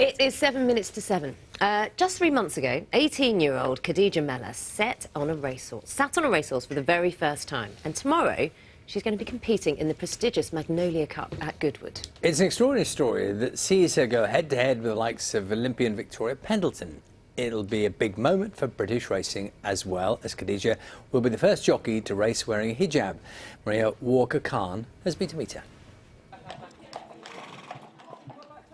It is 7 minutes to 7. Just 3 months ago, 18-year-old Khadijah Mellah sat on a racehorse for the very first time. And tomorrow, she's going to be competing in the prestigious Magnolia Cup at Goodwood. It's an extraordinary story that sees her go head-to-head with the likes of Olympian Victoria Pendleton. It'll be a big moment for British racing, as well as Khadijah will be the first jockey to race wearing a hijab. Maria Walker-Khan has been to meet her.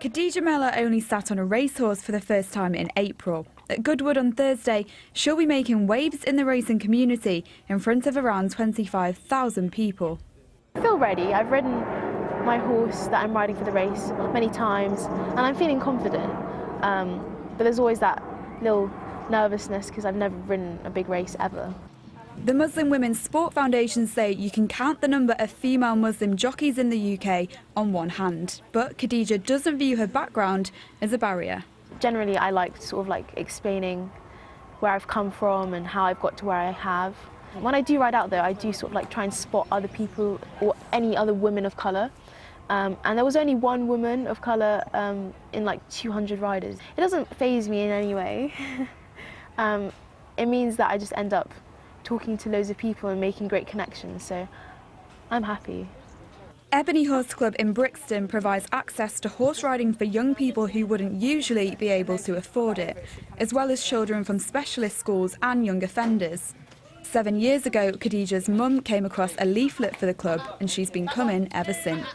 Khadijah Mellah only sat on a racehorse for the first time in April. At Goodwood on Thursday, she'll be making waves in the racing community in front of around 25,000 people. I feel ready. I've ridden my horse that I'm riding for the race many times and I'm feeling confident. But there's always that little nervousness because I've never ridden a big race ever. The Muslim Women's Sport Foundation say you can count the number of female Muslim jockeys in the UK on one hand, but Khadijah doesn't view her background as a barrier. Generally, I like explaining where I've come from and how I've got to where I have. When I do ride out there, I do try and spot other people or any other women of colour. And there was only one woman of colour in 200 riders. It doesn't faze me in any way. It means that I just end up talking to loads of people and making great connections, so I'm happy. Ebony Horse Club in Brixton provides access to horse riding for young people who wouldn't usually be able to afford it, as well as children from specialist schools and young offenders. 7 years ago, Khadijah's mum came across a leaflet for the club and she's been coming ever since.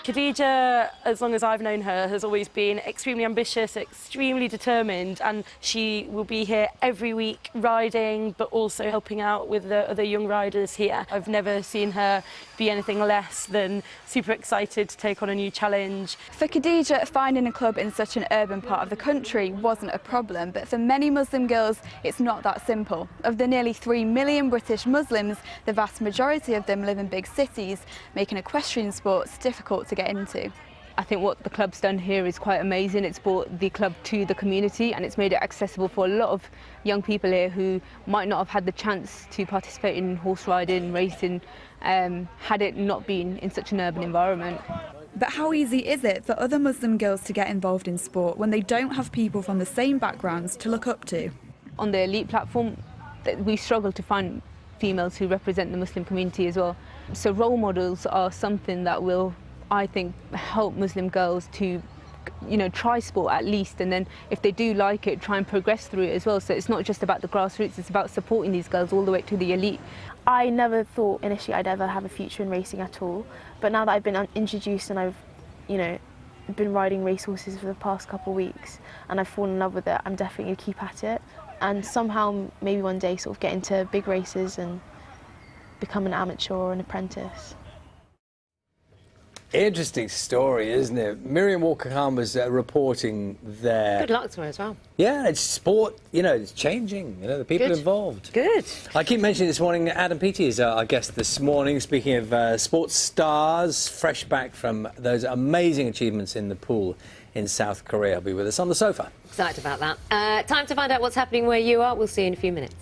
Khadijah, as long as I've known her, has always been extremely ambitious, extremely determined, and she will be here every week riding, but also helping out with the other young riders here. I've never seen her be anything less than super excited to take on a new challenge. For Khadijah, finding a club in such an urban part of the country wasn't a problem, but for many Muslim girls, it's not that simple. Of the nearly 3 million British Muslims, the vast majority of them live in big cities, making equestrian sports difficult to get into. I think what the club's done here is quite amazing. It's brought the club to the community and it's made it accessible for a lot of young people here who might not have had the chance to participate in horse riding, racing, had it not been in such an urban environment. But how easy is it for other Muslim girls to get involved in sport when they don't have people from the same backgrounds to look up to? On the elite platform, we struggle to find females who represent the Muslim community as well. So role models are something that will, I think, help Muslim girls to, try sport at least, and then if they do like it, try and progress through it as well. So it's not just about the grassroots, it's about supporting these girls all the way to the elite. I never thought initially I'd ever have a future in racing at all, but now that I've been introduced and I've, been riding racehorses for the past couple of weeks and I've fallen in love with it, I'm definitely going to keep at it and somehow maybe one day get into big races and become an amateur or an apprentice. Interesting story, isn't it? Miriam Walker-Khan was reporting there. Good luck to her as well. Yeah, it's sport, it's changing, the people involved. Good. I keep mentioning this morning, Adam Peaty is our guest this morning, speaking of sports stars, fresh back from those amazing achievements in the pool in South Korea. He'll be with us on the sofa. Excited about that. Time to find out what's happening where you are. We'll see you in a few minutes.